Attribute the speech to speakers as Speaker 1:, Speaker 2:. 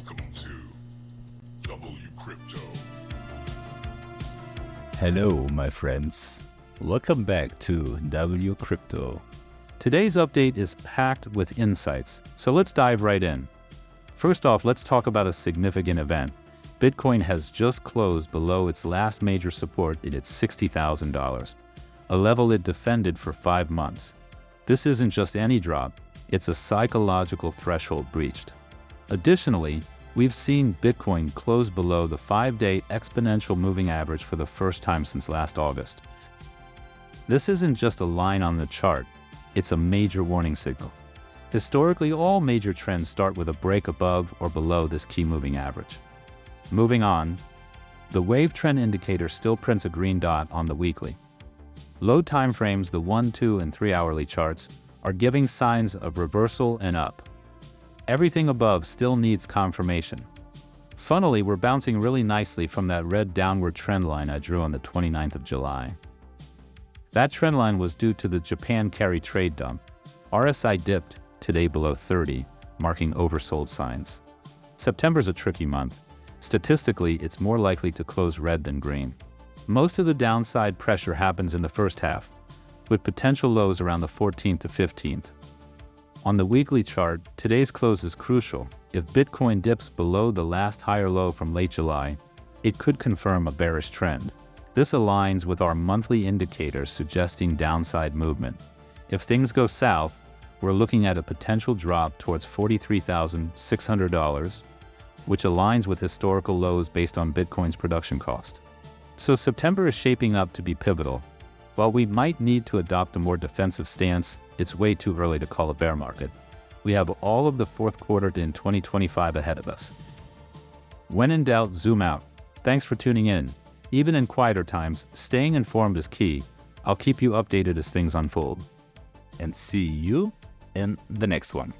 Speaker 1: Welcome to WCrypto.
Speaker 2: Hello, my friends. Welcome back to WCrypto. Today's update is packed with insights, so let's dive right in. First off, let's talk about a significant event. Bitcoin has just closed below its last major support at its $60,000, a level it defended for 5 months. This isn't just any drop, it's a psychological threshold breached. Additionally, we've seen Bitcoin close below the 5-day exponential moving average for the first time since last August. This isn't just a line on the chart, it's a major warning signal. Historically, all major trends start with a break above or below this key moving average. Moving on, the wave trend indicator still prints a green dot on the weekly. Low time frames, the 1, 2, and 3 hourly charts, are giving signs of reversal and up. Everything above still needs confirmation. Funnily, we're bouncing really nicely from that red downward trend line I drew on the 29th of July. That trend line was due to the Japan carry trade dump. RSI dipped today below 30, marking oversold signs. September's a tricky month. Statistically, it's more likely to close red than green. Most of the downside pressure happens in the first half, with potential lows around the 14th to 15th. On the weekly chart, today's close is crucial. If Bitcoin dips below the last higher low from late July, it could confirm a bearish trend. This aligns with our monthly indicators suggesting downside movement. If things go south, we're looking at a potential drop towards $43,600, which aligns with historical lows based on Bitcoin's production cost. So September is shaping up to be pivotal. While we might need to adopt a more defensive stance, it's way too early to call a bear market. We have all of the fourth quarter in 2025 ahead of us. When in doubt, zoom out. Thanks for tuning in. Even in quieter times, staying informed is key. I'll keep you updated as things unfold. And see you in the next one.